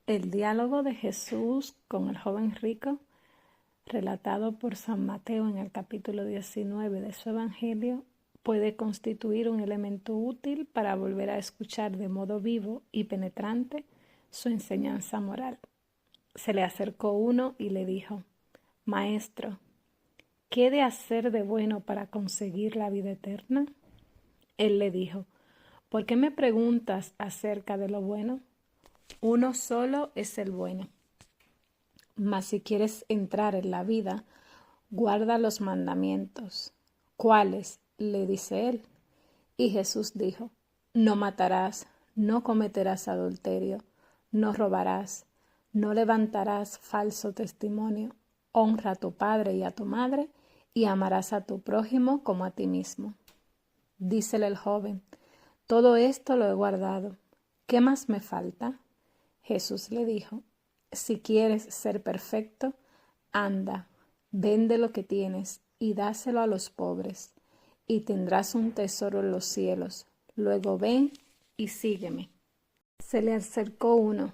El diálogo de Jesús con el joven rico, relatado por San Mateo en el capítulo 19 de su Evangelio, puede constituir un elemento útil para volver a escuchar de modo vivo y penetrante su enseñanza moral. Se le acercó uno y le dijo: Maestro, ¿qué he de hacer de bueno para conseguir la vida eterna? Él le dijo: ¿Por qué me preguntas acerca de lo bueno? Uno solo es el bueno. Mas si quieres entrar en la vida, guarda los mandamientos. ¿Cuáles?, le dice él. Y Jesús dijo: No matarás, no cometerás adulterio, no robarás, no levantarás falso testimonio, honra a tu padre y a tu madre, y amarás a tu prójimo como a ti mismo. Dícele el joven: Todo esto lo he guardado. ¿Qué más me falta? Jesús le dijo: Si quieres ser perfecto, anda, vende lo que tienes y dáselo a los pobres, y tendrás un tesoro en los cielos. Luego ven y sígueme. Se le acercó uno.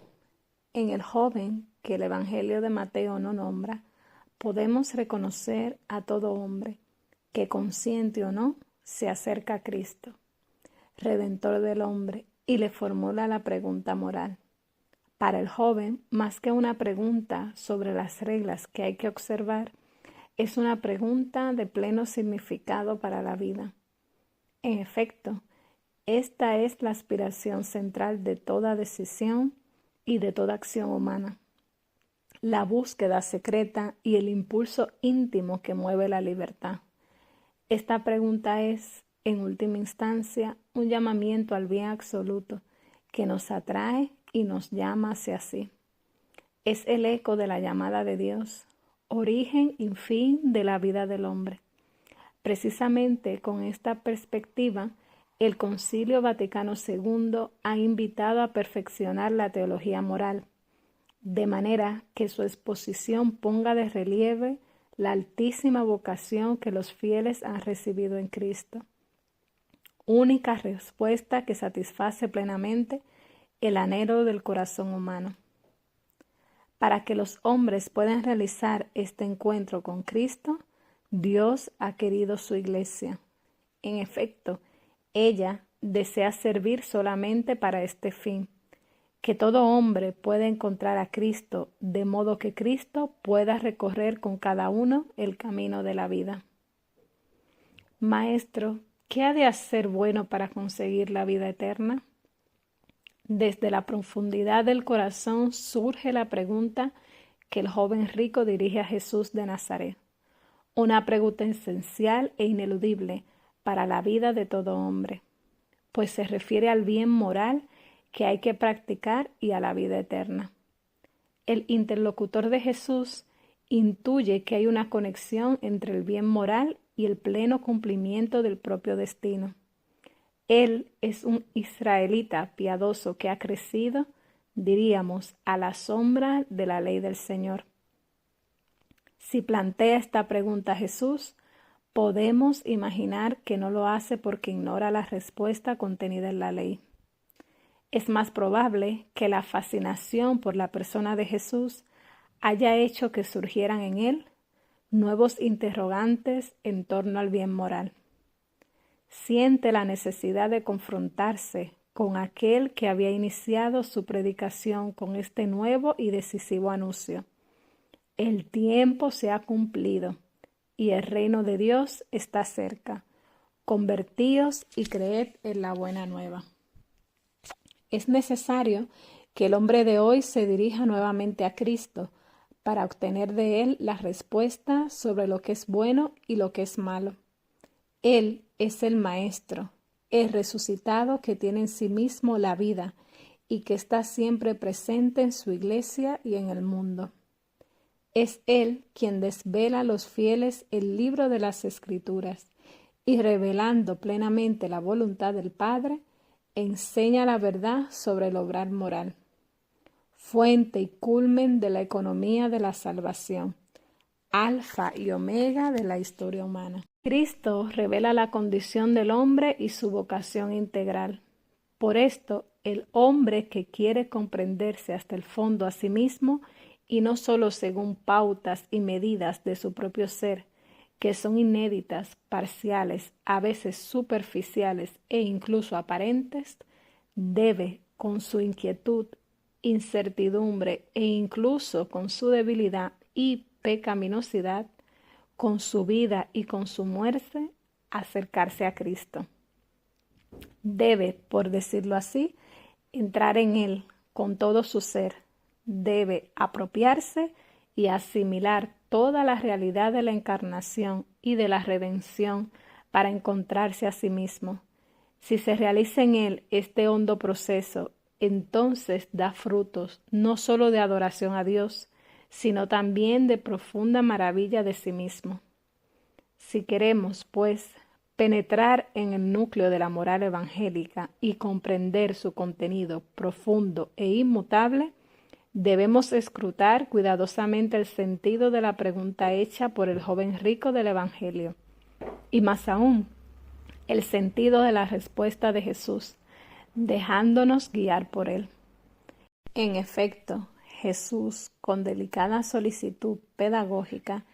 En el joven, que el Evangelio de Mateo no nombra, podemos reconocer a todo hombre que, consciente o no, se acerca a Cristo, Redentor del hombre, y le formula la pregunta moral. Para el joven, más que una pregunta sobre las reglas que hay que observar, es una pregunta de pleno significado para la vida. En efecto, esta es la aspiración central de toda decisión y de toda acción humana, la búsqueda secreta y el impulso íntimo que mueve la libertad. Esta pregunta es, en última instancia, un llamamiento al bien absoluto que nos atrae y nos llama hacia sí. Es el eco de la llamada de Dios, origen y fin de la vida del hombre. Precisamente con esta perspectiva, el Concilio Vaticano II ha invitado a perfeccionar la teología moral, de manera que su exposición ponga de relieve la altísima vocación que los fieles han recibido en Cristo, única respuesta que satisface plenamente el anhelo del corazón humano. Para que los hombres puedan realizar este encuentro con Cristo, Dios ha querido su Iglesia. En efecto, ella desea servir solamente para este fin, que todo hombre pueda encontrar a Cristo, de modo que Cristo pueda recorrer con cada uno el camino de la vida. Maestro, ¿qué ha de hacer bueno para conseguir la vida eterna? Desde la profundidad del corazón surge la pregunta que el joven rico dirige a Jesús de Nazaret, una pregunta esencial e ineludible para la vida de todo hombre, pues se refiere al bien moral que hay que practicar y a la vida eterna. El interlocutor de Jesús intuye que hay una conexión entre el bien moral y el pleno cumplimiento del propio destino. Él es un israelita piadoso que ha crecido, diríamos, a la sombra de la ley del Señor. Si plantea esta pregunta a Jesús, podemos imaginar que no lo hace porque ignora la respuesta contenida en la ley. Es más probable que la fascinación por la persona de Jesús haya hecho que surgieran en él nuevos interrogantes en torno al bien moral. Siente la necesidad de confrontarse con aquel que había iniciado su predicación con este nuevo y decisivo anuncio. El tiempo se ha cumplido y el reino de Dios está cerca. Convertíos y creed en la buena nueva. Es necesario que el hombre de hoy se dirija nuevamente a Cristo para obtener de él la respuesta sobre lo que es bueno y lo que es malo. Él es el Maestro, el resucitado que tiene en sí mismo la vida y que está siempre presente en su iglesia y en el mundo. Es Él quien desvela a los fieles el libro de las Escrituras y, revelando plenamente la voluntad del Padre, enseña la verdad sobre el obrar moral, fuente y culmen de la economía de la salvación, alfa y omega de la historia humana. Cristo revela la condición del hombre y su vocación integral. Por esto, el hombre que quiere comprenderse hasta el fondo a sí mismo y no solo según pautas y medidas de su propio ser, que son inéditas, parciales, a veces superficiales e incluso aparentes, debe, con su inquietud, incertidumbre e incluso con su debilidad y pecaminosidad, con su vida y con su muerte, acercarse a Cristo. Debe, por decirlo así, entrar en Él con todo su ser. Debe apropiarse y asimilar toda la realidad de la encarnación y de la redención para encontrarse a sí mismo. Si se realiza en Él este hondo proceso, entonces da frutos no solo de adoración a Dios, sino también de profunda maravilla de sí mismo. Si queremos, pues, penetrar en el núcleo de la moral evangélica y comprender su contenido profundo e inmutable, debemos escrutar cuidadosamente el sentido de la pregunta hecha por el joven rico del Evangelio, y más aún, el sentido de la respuesta de Jesús, dejándonos guiar por él. En efecto, Jesús, con delicada solicitud pedagógica,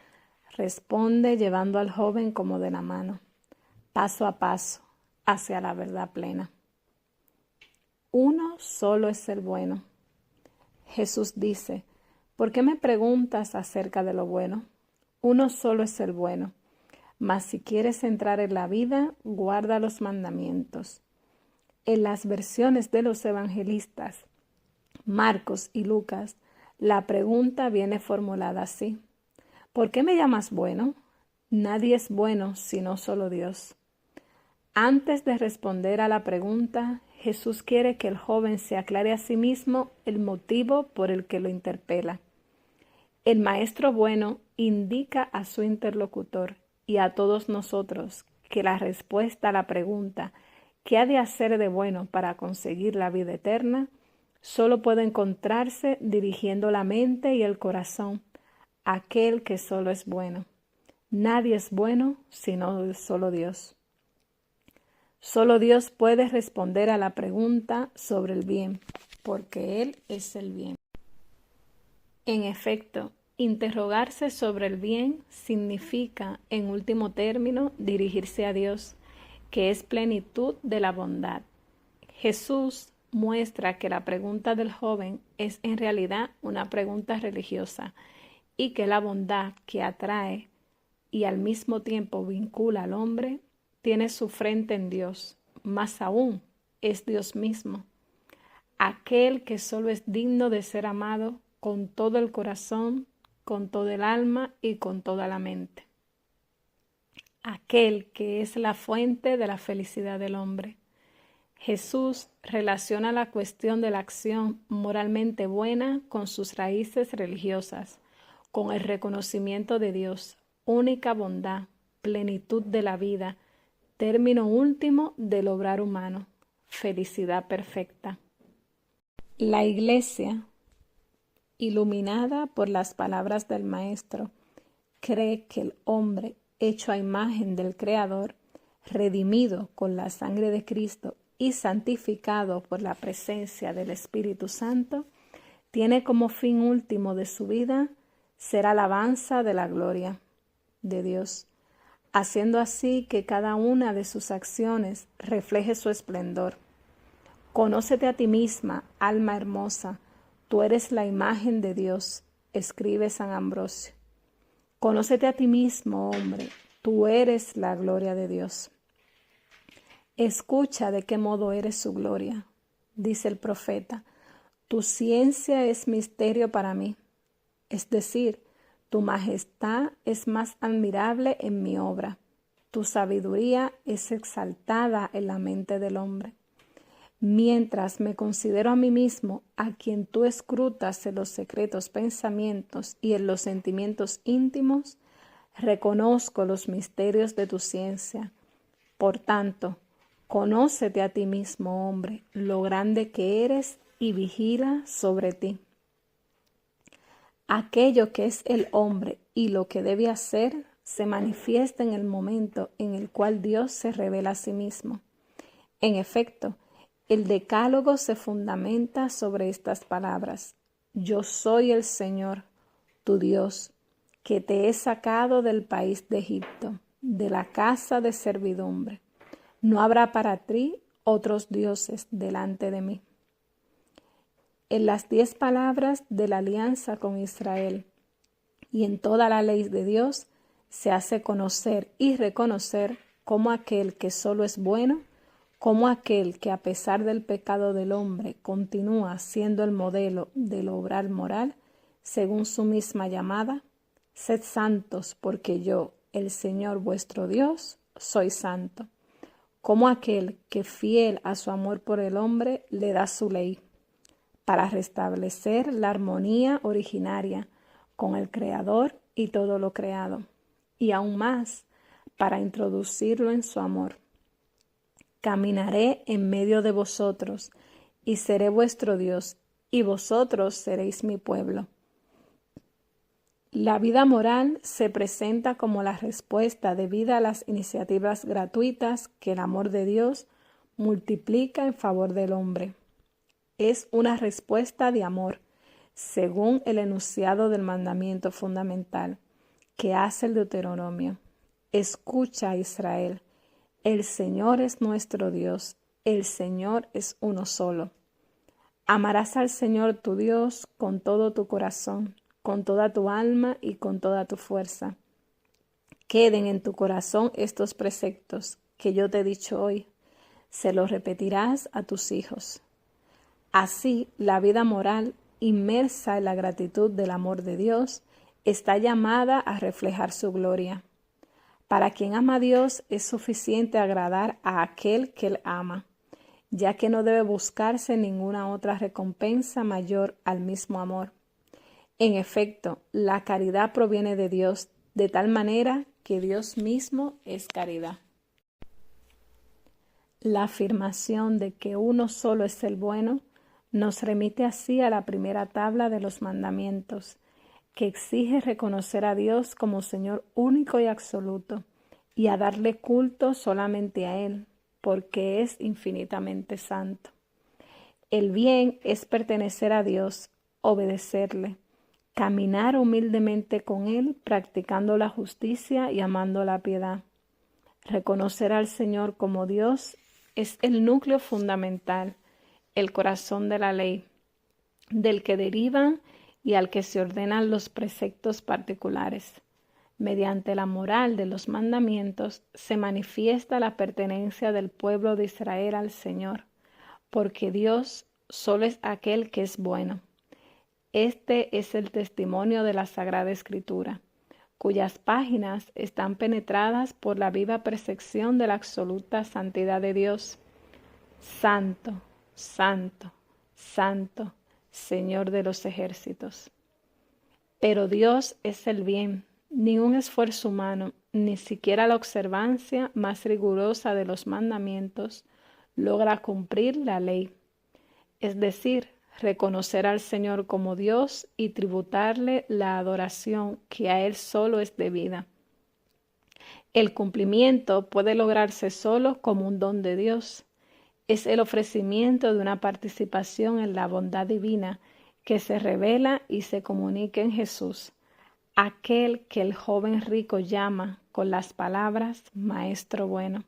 responde llevando al joven como de la mano, paso a paso, hacia la verdad plena. Uno solo es el bueno. Jesús dice, ¿por qué me preguntas acerca de lo bueno? Uno solo es el bueno. Mas si quieres entrar en la vida, guarda los mandamientos. En las versiones de los evangelistas, Marcos y Lucas, la pregunta viene formulada así. ¿Por qué me llamas bueno? Nadie es bueno sino solo Dios. Antes de responder a la pregunta, Jesús quiere que el joven se aclare a sí mismo el motivo por el que lo interpela. El maestro bueno indica a su interlocutor y a todos nosotros que la respuesta a la pregunta ¿qué ha de hacer de bueno para conseguir la vida eterna? Solo puede encontrarse dirigiendo la mente y el corazón a aquel que solo es bueno. Nadie es bueno sino solo Dios. Solo Dios puede responder a la pregunta sobre el bien, porque Él es el bien. En efecto, interrogarse sobre el bien significa, en último término, dirigirse a Dios, que es plenitud de la bondad. Jesús muestra que la pregunta del joven es en realidad una pregunta religiosa y que la bondad que atrae y al mismo tiempo vincula al hombre tiene su frente en Dios, más aún es Dios mismo, aquel que solo es digno de ser amado con todo el corazón, con todo el alma y con toda la mente. Aquel que es la fuente de la felicidad del hombre. Jesús relaciona la cuestión de la acción moralmente buena con sus raíces religiosas, con el reconocimiento de Dios, única bondad, plenitud de la vida, término último del obrar humano, felicidad perfecta. La Iglesia, iluminada por las palabras del Maestro, cree que el hombre, hecho a imagen del Creador, redimido con la sangre de Cristo y santificado por la presencia del Espíritu Santo, tiene como fin último de su vida ser alabanza de la gloria de Dios, haciendo así que cada una de sus acciones refleje su esplendor. Conócete a ti misma, alma hermosa, tú eres la imagen de Dios, escribe San Ambrosio. Conócete a ti mismo, hombre, tú eres la gloria de Dios. Escucha de qué modo eres su gloria, dice el profeta. Tu ciencia es misterio para mí, es decir, tu majestad es más admirable en mi obra. Tu sabiduría es exaltada en la mente del hombre. Mientras me considero a mí mismo, a quien tú escrutas en los secretos pensamientos y en los sentimientos íntimos, reconozco los misterios de tu ciencia. Por tanto, conócete a ti mismo, hombre, lo grande que eres y vigila sobre ti. Aquello que es el hombre y lo que debe hacer se manifiesta en el momento en el cual Dios se revela a sí mismo. En efecto, El decálogo se fundamenta sobre estas palabras: Yo soy el Señor, tu Dios, que te he sacado del país de Egipto, de la casa de servidumbre. No habrá para ti otros dioses delante de mí. En las 10 palabras de la alianza con Israel y en toda la ley de Dios se hace conocer y reconocer como aquel que solo es bueno, como aquel que a pesar del pecado del hombre continúa siendo el modelo del obrar moral según su misma llamada: sed santos porque yo, el Señor vuestro Dios, soy santo. Como aquel que fiel a su amor por el hombre le da su ley para restablecer la armonía originaria con el Creador y todo lo creado, y aún más para introducirlo en su amor. Caminaré en medio de vosotros y seré vuestro Dios, y vosotros seréis mi pueblo. La vida moral se presenta como la respuesta debida a las iniciativas gratuitas que el amor de Dios multiplica en favor del hombre. Es una respuesta de amor, según el enunciado del mandamiento fundamental que hace el Deuteronomio. Escucha, Israel, el Señor es nuestro Dios, el Señor es uno solo. Amarás al Señor tu Dios con todo tu corazón, con toda tu alma y con toda tu fuerza. Queden en tu corazón estos preceptos que yo te he dicho hoy. Se los repetirás a tus hijos. Así, la vida moral, inmersa en la gratitud del amor de Dios, está llamada a reflejar su gloria. Para quien ama a Dios es suficiente agradar a aquel que él ama, ya que no debe buscarse ninguna otra recompensa mayor al mismo amor. En efecto, la caridad proviene de Dios, de tal manera que Dios mismo es caridad. La afirmación de que uno solo es el bueno nos remite así a la primera tabla de los mandamientos, que exige reconocer a Dios como Señor único y absoluto, y a darle culto solamente a Él, porque es infinitamente santo. El bien es pertenecer a Dios, obedecerle, caminar humildemente con Él, practicando la justicia y amando la piedad. Reconocer al Señor como Dios es el núcleo fundamental, el corazón de la ley, del que derivan y al que se ordenan los preceptos particulares. Mediante la moral de los mandamientos se manifiesta la pertenencia del pueblo de Israel al Señor, porque Dios solo es aquel que es bueno. Este es el testimonio de la Sagrada Escritura, cuyas páginas están penetradas por la viva percepción de la absoluta santidad de Dios. Santo, santo, santo, Señor de los ejércitos. Pero Dios es el bien. Ni un esfuerzo humano, ni siquiera la observancia más rigurosa de los mandamientos logra cumplir la ley, es decir, reconocer al Señor como Dios y tributarle la adoración que a Él solo es debida. El cumplimiento puede lograrse solo como un don de Dios. Es el ofrecimiento de una participación en la bondad divina que se revela y se comunica en Jesús, aquel que el joven rico llama con las palabras Maestro bueno.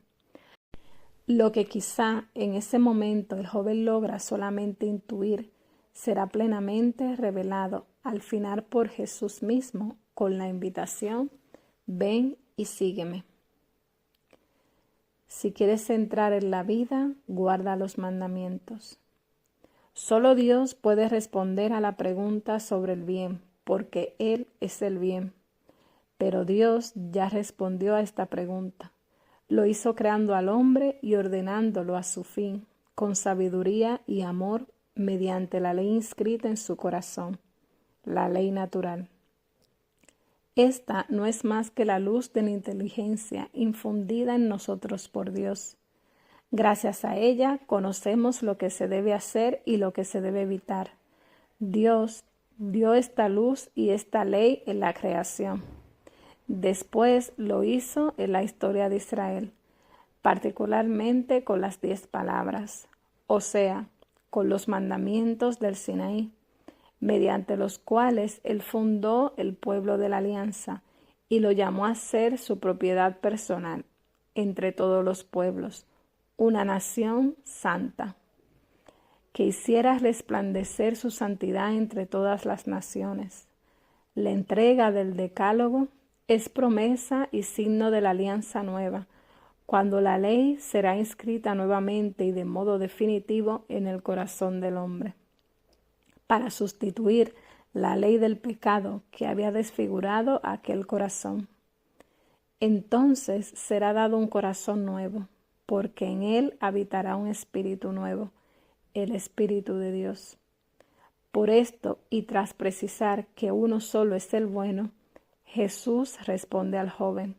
Lo que quizá en ese momento el joven logra solamente intuir será plenamente revelado al final por Jesús mismo con la invitación: ven y sígueme. Si quieres entrar en la vida, guarda los mandamientos. Solo Dios puede responder a la pregunta sobre el bien, porque Él es el bien. Pero Dios ya respondió a esta pregunta. Lo hizo creando al hombre y ordenándolo a su fin, con sabiduría y amor, mediante la ley inscrita en su corazón, la ley natural. Esta no es más que la luz de la inteligencia infundida en nosotros por Dios. Gracias a ella conocemos lo que se debe hacer y lo que se debe evitar. Dios dio esta luz y esta ley en la creación. Después lo hizo en la historia de Israel, particularmente con las 10 palabras. o sea, con los mandamientos del Sinaí, mediante los cuales él fundó el pueblo de la alianza y lo llamó a ser su propiedad personal entre todos los pueblos, una nación santa, que hiciera resplandecer su santidad entre todas las naciones. La entrega del Decálogo es promesa y signo de la alianza nueva, cuando la ley será inscrita nuevamente y de modo definitivo en el corazón del hombre, para sustituir la ley del pecado que había desfigurado aquel corazón. Entonces será dado un corazón nuevo, porque en él habitará un espíritu nuevo, el Espíritu de Dios. Por esto, y tras precisar que uno solo es el bueno, Jesús responde al joven: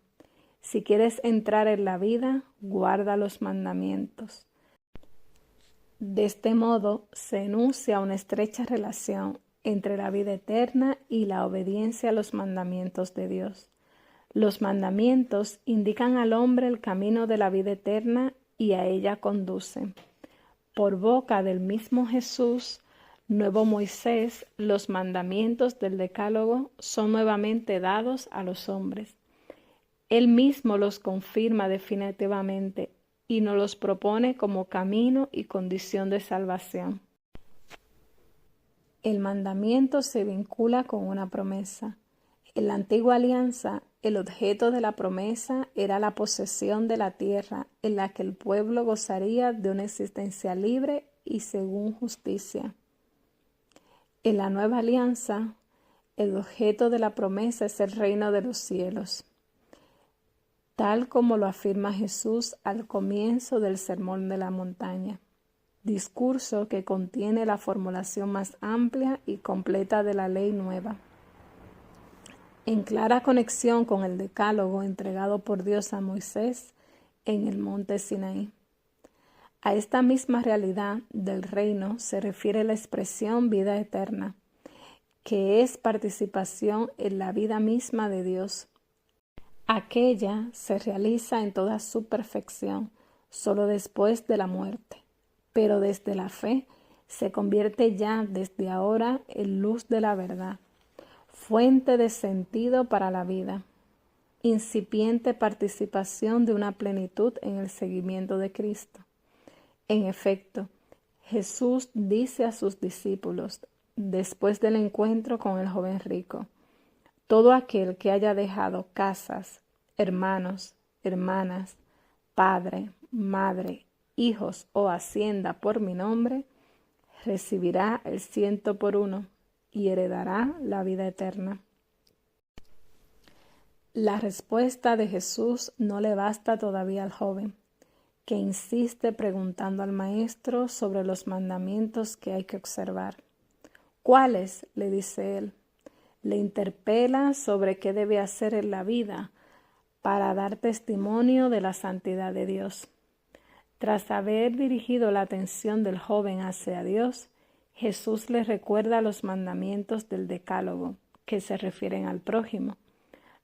si quieres entrar en la vida, guarda los mandamientos. De este modo se enuncia una estrecha relación entre la vida eterna y la obediencia a los mandamientos de Dios. Los mandamientos indican al hombre el camino de la vida eterna y a ella conducen. Por boca del mismo Jesús, nuevo Moisés, los mandamientos del Decálogo son nuevamente dados a los hombres. Él mismo los confirma definitivamente y nos los propone como camino y condición de salvación. El mandamiento se vincula con una promesa. En la antigua alianza, el objeto de la promesa era la posesión de la tierra en la que el pueblo gozaría de una existencia libre y según justicia. En la nueva alianza, el objeto de la promesa es el reino de los cielos, tal como lo afirma Jesús al comienzo del Sermón de la Montaña, discurso que contiene la formulación más amplia y completa de la ley nueva. En clara conexión con el Decálogo entregado por Dios a Moisés en el monte Sinaí. A esta misma realidad del reino se refiere la expresión vida eterna, que es participación en la vida misma de Dios. Aquella se realiza en toda su perfección solo después de la muerte, pero desde la fe se convierte ya desde ahora en luz de la verdad, fuente de sentido para la vida, incipiente participación de una plenitud en el seguimiento de Cristo. En efecto, Jesús dice a sus discípulos, después del encuentro con el joven rico: todo aquel que haya dejado casas, hermanos, hermanas, padre, madre, hijos o hacienda por mi nombre, recibirá el 100 por 1 y heredará la vida eterna. La respuesta de Jesús no le basta todavía al joven, que insiste preguntando al maestro sobre los mandamientos que hay que observar. ¿Cuáles?, le dice él. Le interpela sobre qué debe hacer en la vida para dar testimonio de la santidad de Dios. Tras haber dirigido la atención del joven hacia Dios, Jesús le recuerda los mandamientos del Decálogo, que se refieren al prójimo.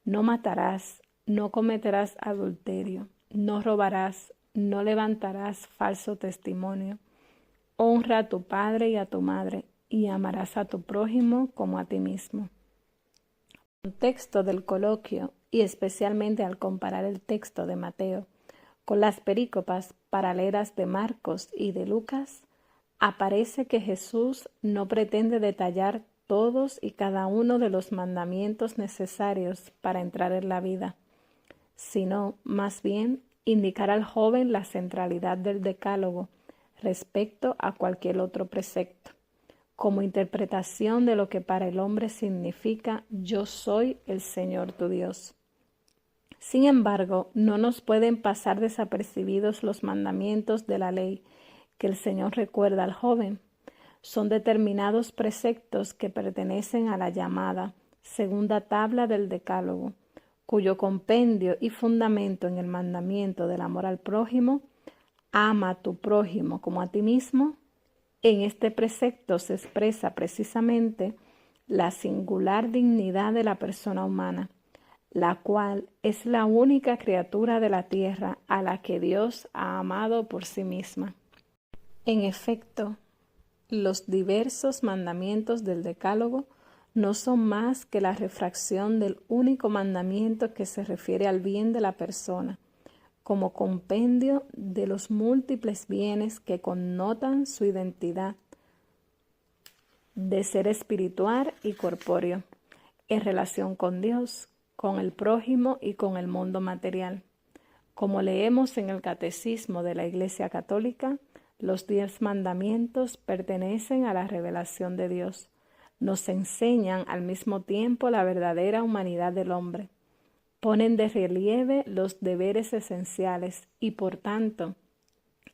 No matarás, no cometerás adulterio, no robarás, no levantarás falso testimonio. Honra a tu padre y a tu madre, y amarás a tu prójimo como a ti mismo. El texto del coloquio, y especialmente al comparar el texto de Mateo con las perícopas paralelas de Marcos y de Lucas, aparece que Jesús no pretende detallar todos y cada uno de los mandamientos necesarios para entrar en la vida, sino más bien indicar al joven la centralidad del Decálogo respecto a cualquier otro precepto, como interpretación de lo que para el hombre significa yo soy el Señor tu Dios. Sin embargo, no nos pueden pasar desapercibidos los mandamientos de la ley que el Señor recuerda al joven. Son determinados preceptos que pertenecen a la llamada segunda tabla del Decálogo, cuyo compendio y fundamento en el mandamiento del amor al prójimo, ama a tu prójimo como a ti mismo. En este precepto se expresa precisamente la singular dignidad de la persona humana, la cual es la única criatura de la tierra a la que Dios ha amado por sí misma. En efecto, los diversos mandamientos del Decálogo no son más que la refracción del único mandamiento que se refiere al bien de la persona, como compendio de los múltiples bienes que connotan su identidad de ser espiritual y corpóreo, en relación con Dios, con el prójimo y con el mundo material. Como leemos en el Catecismo de la Iglesia Católica, los 10 mandamientos pertenecen a la revelación de Dios. Nos enseñan al mismo tiempo la verdadera humanidad del hombre. Ponen de relieve los deberes esenciales y, por tanto,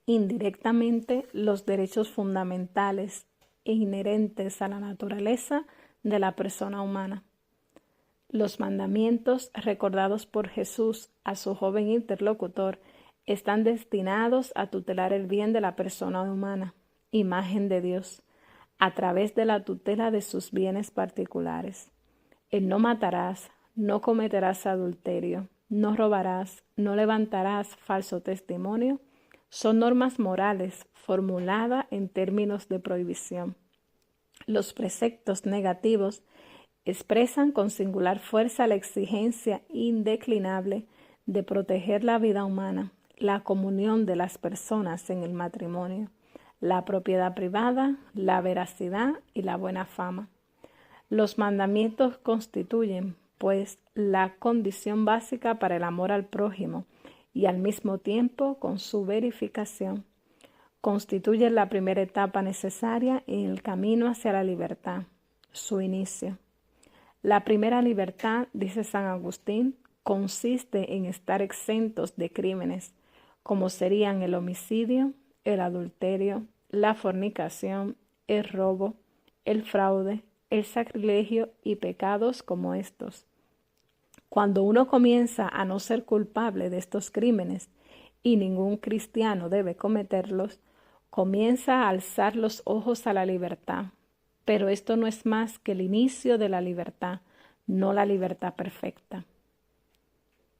indirectamente, los derechos fundamentales e inherentes a la naturaleza de la persona humana. Los mandamientos recordados por Jesús a su joven interlocutor están destinados a tutelar el bien de la persona humana, imagen de Dios, a través de la tutela de sus bienes particulares. El no matarás, no cometerás adulterio, no robarás, no levantarás falso testimonio, son normas morales formuladas en términos de prohibición. Los preceptos negativos expresan con singular fuerza la exigencia indeclinable de proteger la vida humana, la comunión de las personas en el matrimonio, la propiedad privada, la veracidad y la buena fama. Los mandamientos constituyen, pues, la condición básica para el amor al prójimo y al mismo tiempo, con su verificación, constituyen la primera etapa necesaria en el camino hacia la libertad, su inicio. La primera libertad, dice San Agustín, consiste en estar exentos de crímenes, como serían el homicidio, el adulterio, la fornicación, el robo, el fraude, el sacrilegio y pecados como estos. Cuando uno comienza a no ser culpable de estos crímenes, y ningún cristiano debe cometerlos, comienza a alzar los ojos a la libertad. Pero esto no es más que el inicio de la libertad, no la libertad perfecta.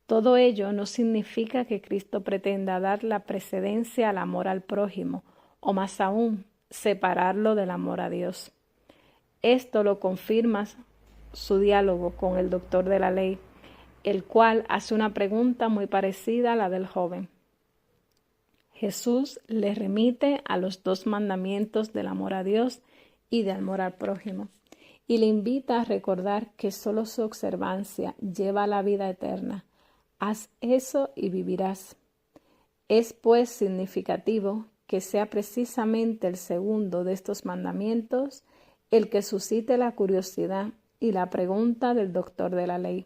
Todo ello no significa que Cristo pretenda dar la precedencia al amor al prójimo, o más aún, separarlo del amor a Dios. Esto lo confirma su diálogo con el doctor de la ley, el cual hace una pregunta muy parecida a la del joven. Jesús le remite a los 2 mandamientos del amor a Dios y del amor al prójimo, y le invita a recordar que solo su observancia lleva a la vida eterna. Haz eso y vivirás. Es pues significativo que sea precisamente el segundo de estos mandamientos el que suscite la curiosidad y la pregunta del doctor de la ley.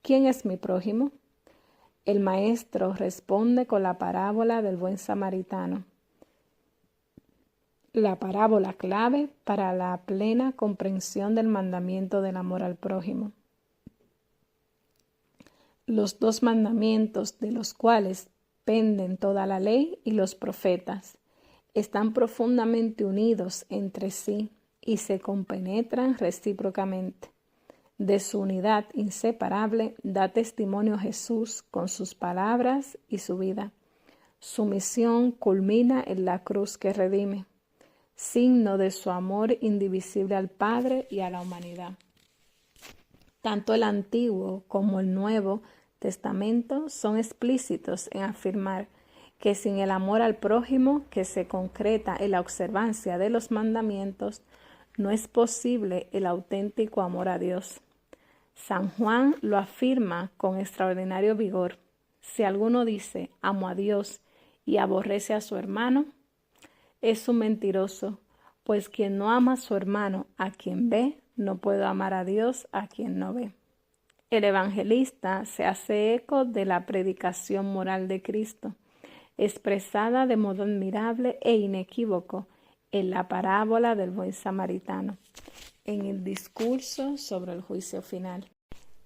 ¿Quién es mi prójimo? El maestro responde con la parábola del buen samaritano, la parábola clave para la plena comprensión del mandamiento del amor al prójimo. Los 2 mandamientos de los cuales penden toda la ley y los profetas están profundamente unidos entre sí y se compenetran recíprocamente. De su unidad inseparable da testimonio Jesús con sus palabras y su vida. Su misión culmina en la cruz que redime, signo de su amor indivisible al Padre y a la humanidad. Tanto el Antiguo como el Nuevo Testamento son explícitos en afirmar que sin el amor al prójimo, que se concreta en la observancia de los mandamientos, no es posible el auténtico amor a Dios. San Juan lo afirma con extraordinario vigor. Si alguno dice, amo a Dios y aborrece a su hermano, es un mentiroso, pues quien no ama a su hermano a quien ve, no puede amar a Dios a quien no ve. El evangelista se hace eco de la predicación moral de Cristo, expresada de modo admirable e inequívoco en la parábola del buen samaritano, en el discurso sobre el juicio final.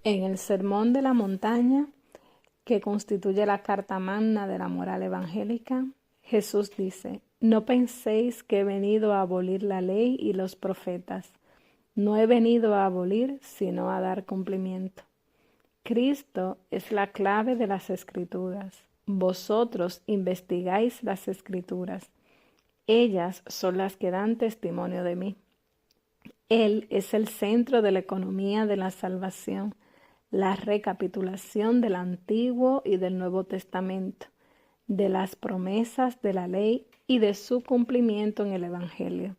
En el Sermón de la Montaña, que constituye la carta magna de la moral evangélica, Jesús dice: no penséis que he venido a abolir la ley y los profetas. No he venido a abolir, sino a dar cumplimiento. Cristo es la clave de las Escrituras. Vosotros investigáis las Escrituras. Ellas son las que dan testimonio de mí. Él es el centro de la economía de la salvación, la recapitulación del Antiguo y del Nuevo Testamento, de las promesas de la ley y de su cumplimiento en el Evangelio.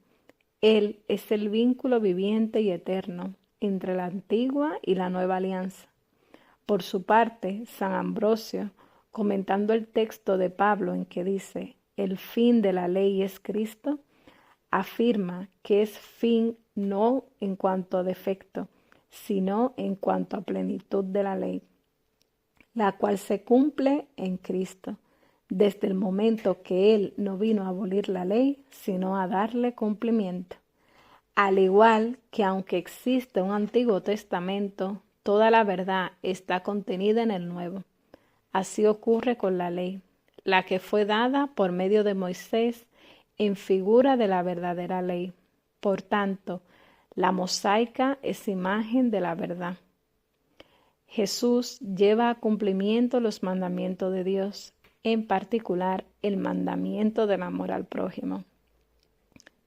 Él es el vínculo viviente y eterno entre la antigua y la nueva alianza. Por su parte, San Ambrosio, comentando el texto de Pablo en que dice, el fin de la ley es Cristo, afirma que es fin no en cuanto a defecto, sino en cuanto a plenitud de la ley, la cual se cumple en Cristo, desde el momento que Él no vino a abolir la ley, sino a darle cumplimiento. Al igual que aunque existe un Antiguo Testamento, toda la verdad está contenida en el Nuevo. Así ocurre con la ley, la que fue dada por medio de Moisés en figura de la verdadera ley. Por tanto, la mosaica es imagen de la verdad. Jesús lleva a cumplimiento los mandamientos de Dios, en particular el mandamiento del amor al prójimo,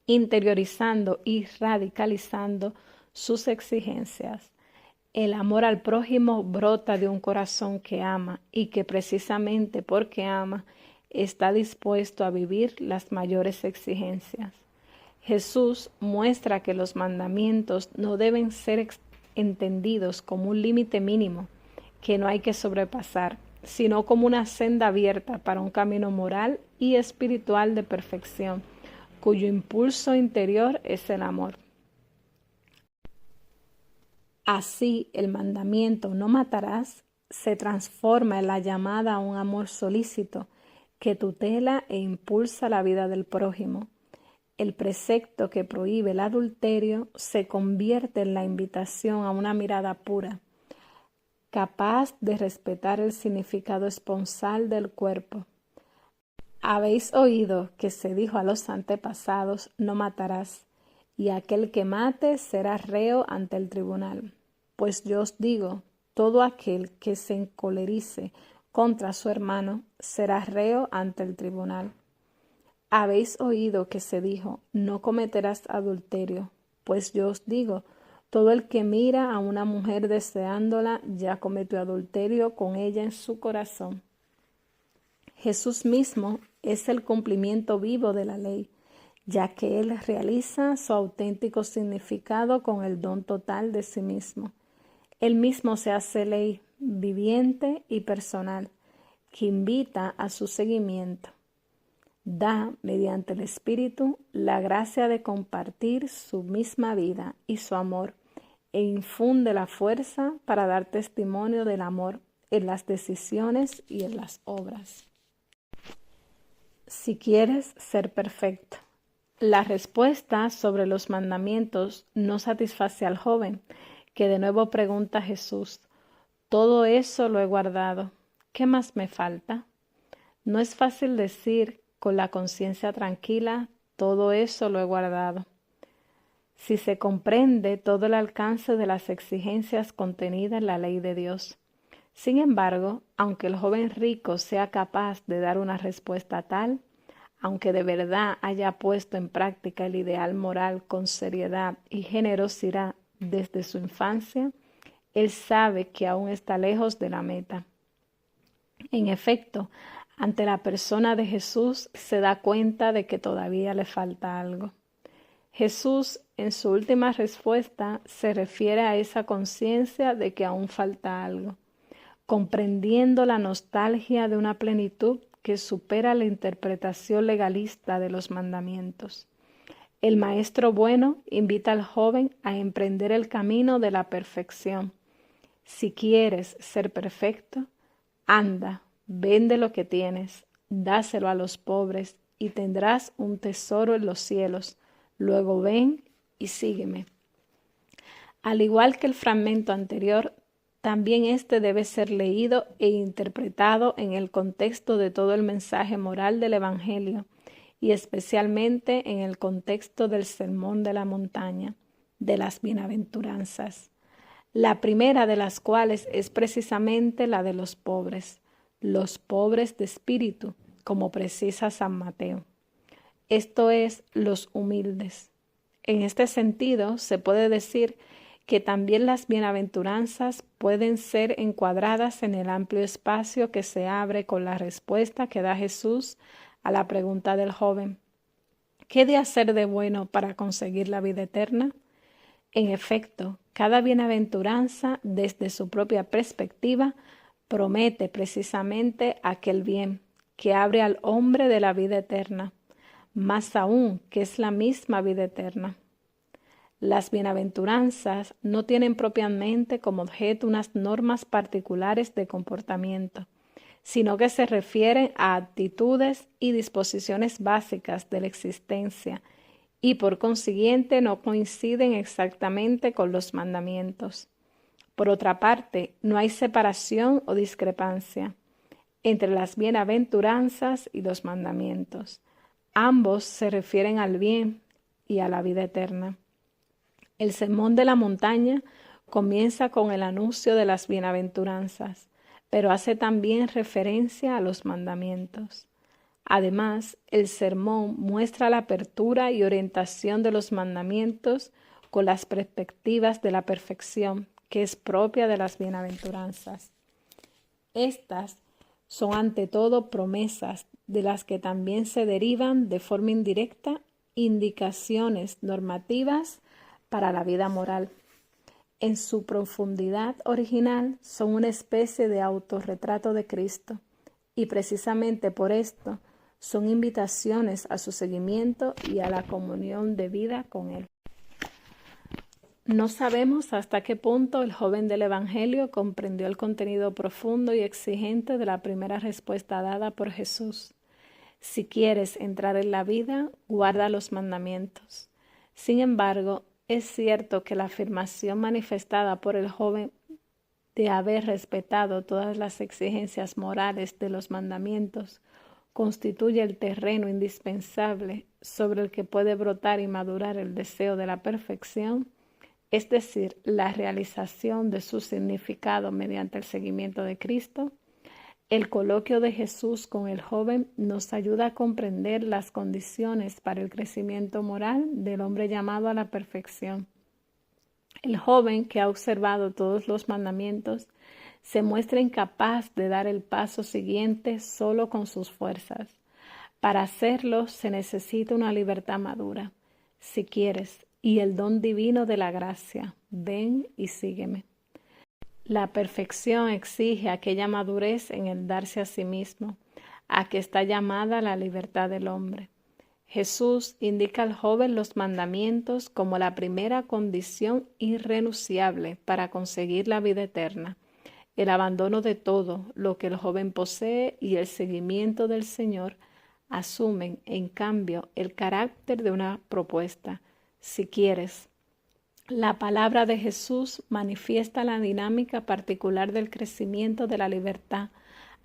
interiorizando y radicalizando sus exigencias. El amor al prójimo brota de un corazón que ama y que precisamente porque ama está dispuesto a vivir las mayores exigencias. Jesús muestra que los mandamientos no deben ser entendidos como un límite mínimo que no hay que sobrepasar, sino como una senda abierta para un camino moral y espiritual de perfección, cuyo impulso interior es el amor. Así, el mandamiento "no matarás" se transforma en la llamada a un amor solícito que tutela e impulsa la vida del prójimo. El precepto que prohíbe el adulterio se convierte en la invitación a una mirada pura, capaz de respetar el significado esponsal del cuerpo. Habéis oído que se dijo a los antepasados, no matarás, y aquel que mate será reo ante el tribunal. Pues yo os digo, todo aquel que se encolerice contra su hermano será reo ante el tribunal. Habéis oído que se dijo, no cometerás adulterio. Pues yo os digo, todo el que mira a una mujer deseándola ya cometió adulterio con ella en su corazón. Jesús mismo es el cumplimiento vivo de la ley, ya que Él realiza su auténtico significado con el don total de sí mismo. Él mismo se hace ley viviente y personal, que invita a su seguimiento. Da, mediante el Espíritu, la gracia de compartir su misma vida y su amor, e infunde la fuerza para dar testimonio del amor en las decisiones y en las obras. Si quieres ser perfecto. La respuesta sobre los mandamientos no satisface al joven, que de nuevo pregunta a Jesús, todo eso lo he guardado, ¿qué más me falta? No es fácil decir con la conciencia tranquila, todo eso lo he guardado. Si se comprende todo el alcance de las exigencias contenidas en la ley de Dios. Sin embargo, aunque el joven rico sea capaz de dar una respuesta tal, aunque de verdad haya puesto en práctica el ideal moral con seriedad y generosidad desde su infancia, él sabe que aún está lejos de la meta. En efecto, ante la persona de Jesús se da cuenta de que todavía le falta algo. Jesús, en su última respuesta, se refiere a esa conciencia de que aún falta algo, comprendiendo la nostalgia de una plenitud que supera la interpretación legalista de los mandamientos. El Maestro bueno invita al joven a emprender el camino de la perfección. Si quieres ser perfecto, anda, vende lo que tienes, dáselo a los pobres y tendrás un tesoro en los cielos. Luego ven y sígueme. Al igual que el fragmento anterior, también este debe ser leído e interpretado en el contexto de todo el mensaje moral del Evangelio y especialmente en el contexto del Sermón de la Montaña, de las bienaventuranzas, la primera de las cuales es precisamente la de los pobres de espíritu, como precisa San Mateo. esto es, los humildes. En este sentido, se puede decir que también las bienaventuranzas pueden ser encuadradas en el amplio espacio que se abre con la respuesta que da Jesús a la pregunta del joven: ¿qué he de hacer de bueno para conseguir la vida eterna? En efecto, cada bienaventuranza, desde su propia perspectiva, promete precisamente aquel bien que abre al hombre de la vida eterna, más aún que es la misma vida eterna. Las bienaventuranzas no tienen propiamente como objeto unas normas particulares de comportamiento, sino que se refieren a actitudes y disposiciones básicas de la existencia y por consiguiente no coinciden exactamente con los mandamientos. Por otra parte, no hay separación o discrepancia entre las bienaventuranzas y los mandamientos. Ambos se refieren al bien y a la vida eterna. El sermón de la montaña comienza con el anuncio de las bienaventuranzas, pero hace también referencia a los mandamientos. Además, el sermón muestra la apertura y orientación de los mandamientos con las perspectivas de la perfección, que es propia de las bienaventuranzas. Estas son ante todo promesas de las que también se derivan de forma indirecta indicaciones normativas para la vida moral. En su profundidad original son una especie de autorretrato de Cristo y precisamente por esto son invitaciones a su seguimiento y a la comunión de vida con Él. No sabemos hasta qué punto el joven del Evangelio comprendió el contenido profundo y exigente de la primera respuesta dada por Jesús. Si quieres entrar en la vida, guarda los mandamientos. Sin embargo, es cierto que la afirmación manifestada por el joven de haber respetado todas las exigencias morales de los mandamientos constituye el terreno indispensable sobre el que puede brotar y madurar el deseo de la perfección, es decir, la realización de su significado mediante el seguimiento de Cristo. El coloquio de Jesús con el joven nos ayuda a comprender las condiciones para el crecimiento moral del hombre llamado a la perfección. El joven que ha observado todos los mandamientos se muestra incapaz de dar el paso siguiente solo con sus fuerzas. Para hacerlo se necesita una libertad madura, si quieres, y el don divino de la gracia. Ven y sígueme. La perfección exige aquella madurez en el darse a sí mismo, a que está llamada la libertad del hombre. Jesús indica al joven los mandamientos como la primera condición irrenunciable para conseguir la vida eterna, el abandono de todo lo que el joven posee y el seguimiento del Señor asumen, en cambio, el carácter de una propuesta. Si quieres, la palabra de Jesús manifiesta la dinámica particular del crecimiento de la libertad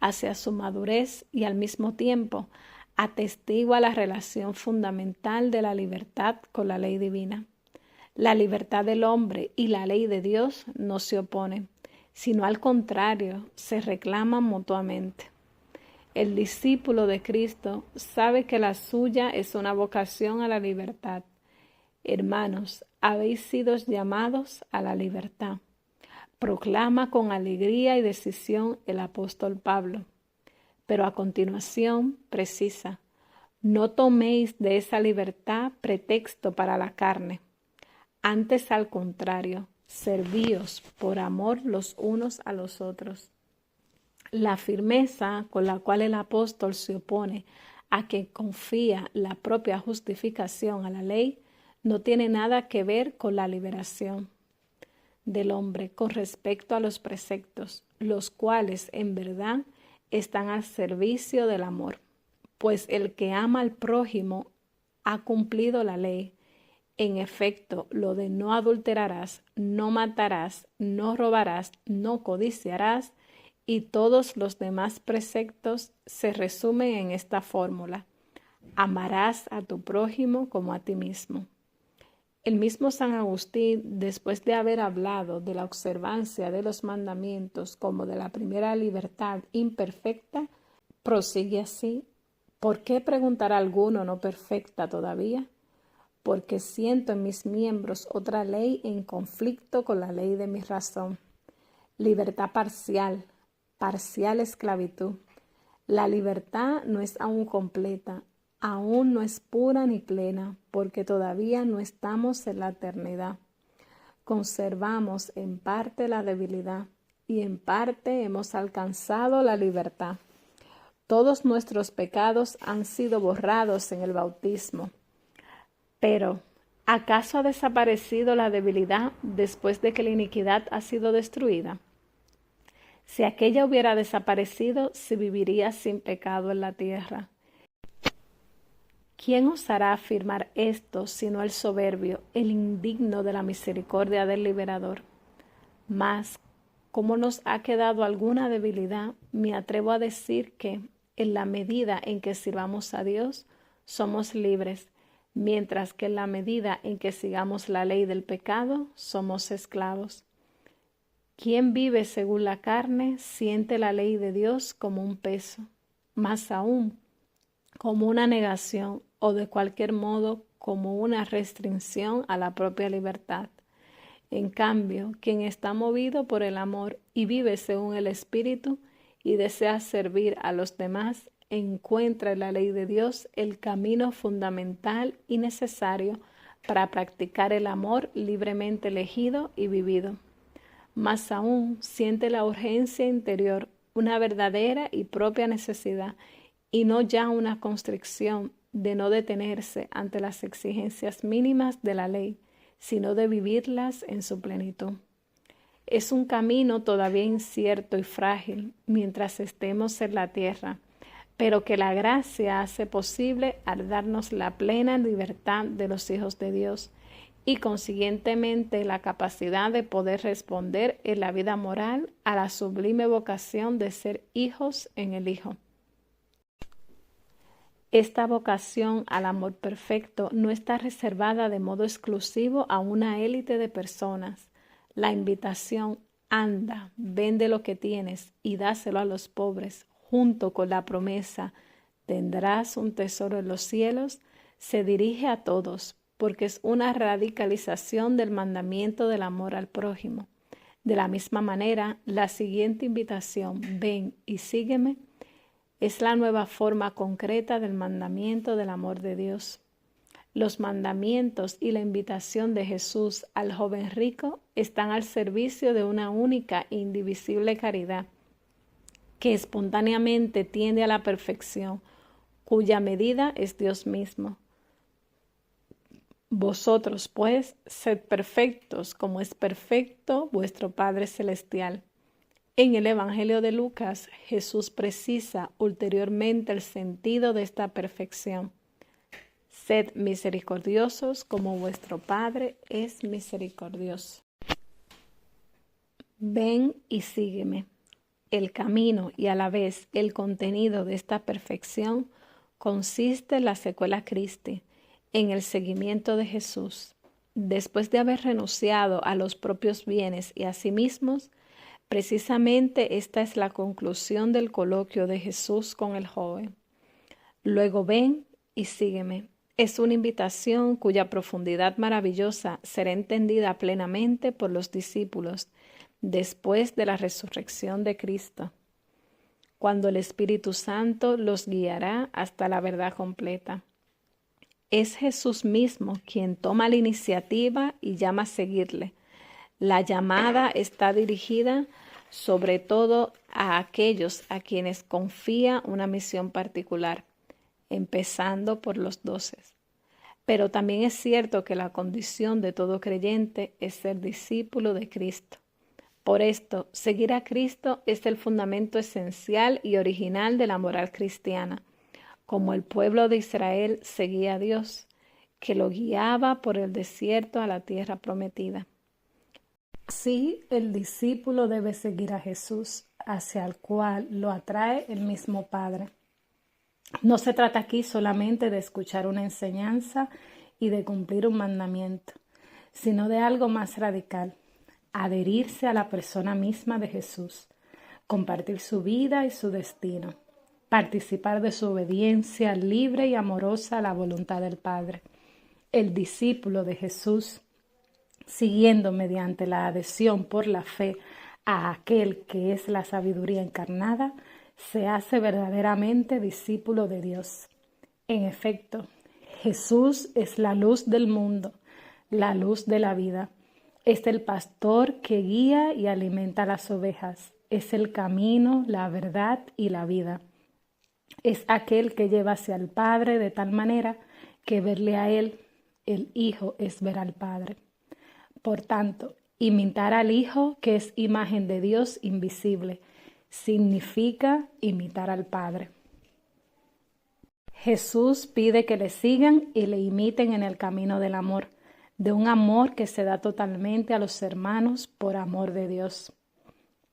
hacia su madurez y al mismo tiempo atestigua la relación fundamental de la libertad con la ley divina. La libertad del hombre y la ley de Dios no se oponen, sino al contrario, se reclaman mutuamente. El discípulo de Cristo sabe que la suya es una vocación a la libertad. Hermanos, habéis sido llamados a la libertad. Proclama con alegría y decisión el apóstol Pablo. Pero a continuación precisa: no toméis de esa libertad pretexto para la carne. Antes, al contrario, servíos por amor los unos a los otros. La firmeza con la cual el apóstol se opone a que confía la propia justificación a la ley no tiene nada que ver con la liberación del hombre con respecto a los preceptos, los cuales en verdad están al servicio del amor, pues el que ama al prójimo ha cumplido la ley. En efecto, lo de no adulterarás, no matarás, no robarás, no codiciarás y todos los demás preceptos se resumen en esta fórmula: amarás a tu prójimo como a ti mismo. El mismo San Agustín, después de haber hablado de la observancia de los mandamientos como de la primera libertad imperfecta, prosigue así: ¿Por qué preguntará alguno no perfecta todavía? Porque siento en mis miembros otra ley en conflicto con la ley de mi razón. Libertad parcial, parcial esclavitud. La libertad no es aún completa, aún no es pura ni plena, porque todavía no estamos en la eternidad. Conservamos en parte la debilidad y en parte hemos alcanzado la libertad. Todos nuestros pecados han sido borrados en el bautismo. Pero, ¿acaso ha desaparecido la debilidad después de que la iniquidad ha sido destruida? Si aquella hubiera desaparecido, se viviría sin pecado en la tierra. ¿Quién osará afirmar esto sino el soberbio, el indigno de la misericordia del liberador? Mas, como nos ha quedado alguna debilidad, me atrevo a decir que, en la medida en que sirvamos a Dios, somos libres, mientras que en la medida en que sigamos la ley del pecado, somos esclavos. Quien vive según la carne siente la ley de Dios como un peso, más aún como una negación o de cualquier modo como una restricción a la propia libertad. En cambio, quien está movido por el amor y vive según el Espíritu y desea servir a los demás, encuentra en la ley de Dios el camino fundamental y necesario para practicar el amor libremente elegido y vivido. Más aún, siente la urgencia interior, una verdadera y propia necesidad, y no ya una constricción de no detenerse ante las exigencias mínimas de la ley, sino de vivirlas en su plenitud. Es un camino todavía incierto y frágil mientras estemos en la tierra, pero que la gracia hace posible al darnos la plena libertad de los hijos de Dios y consiguientemente la capacidad de poder responder en la vida moral a la sublime vocación de ser hijos en el Hijo. Esta vocación al amor perfecto no está reservada de modo exclusivo a una élite de personas. La invitación, anda, vende lo que tienes y dáselo a los pobres, junto con la promesa, tendrás un tesoro en los cielos, se dirige a todos, porque es una radicalización del mandamiento del amor al prójimo. De la misma manera, la siguiente invitación, ven y sígueme, es la nueva forma concreta del mandamiento del amor de Dios. Los mandamientos y la invitación de Jesús al joven rico están al servicio de una única e indivisible caridad que espontáneamente tiende a la perfección, cuya medida es Dios mismo. Vosotros, pues, sed perfectos como es perfecto vuestro Padre Celestial. En el Evangelio de Lucas, Jesús precisa ulteriormente el sentido de esta perfección. Sed misericordiosos como vuestro Padre es misericordioso. Ven y sígueme. El camino y a la vez el contenido de esta perfección consiste en la sequela Christi, en el seguimiento de Jesús. Después de haber renunciado a los propios bienes y a sí mismos, precisamente esta es la conclusión del coloquio de Jesús con el joven. Luego ven y sígueme. Es una invitación cuya profundidad maravillosa será entendida plenamente por los discípulos después de la resurrección de Cristo, cuando el Espíritu Santo los guiará hasta la verdad completa. Es Jesús mismo quien toma la iniciativa y llama a seguirle. La llamada está dirigida sobre todo a aquellos a quienes confía una misión particular, empezando por los 12. Pero también es cierto que la condición de todo creyente es ser discípulo de Cristo. Por esto, seguir a Cristo es el fundamento esencial y original de la moral cristiana, como el pueblo de Israel seguía a Dios, que lo guiaba por el desierto a la tierra prometida. Así, el discípulo debe seguir a Jesús, hacia el cual lo atrae el mismo Padre. No se trata aquí solamente de escuchar una enseñanza y de cumplir un mandamiento, sino de algo más radical, adherirse a la persona misma de Jesús, compartir su vida y su destino. participar de su obediencia libre y amorosa a la voluntad del Padre. El discípulo de Jesús, siguiendo mediante la adhesión por la fe a aquel que es la sabiduría encarnada, se hace verdaderamente discípulo de Dios. En efecto, Jesús es la luz del mundo, la luz de la vida. Es el pastor que guía y alimenta las ovejas. Es el camino, la verdad y la vida. Es aquel que lleva hacia el Padre de tal manera que verle a Él, el Hijo, es ver al Padre. Por tanto, imitar al Hijo, que es imagen de Dios invisible, significa imitar al Padre. Jesús pide que le sigan y le imiten en el camino del amor, de un amor que se da totalmente a los hermanos por amor de Dios.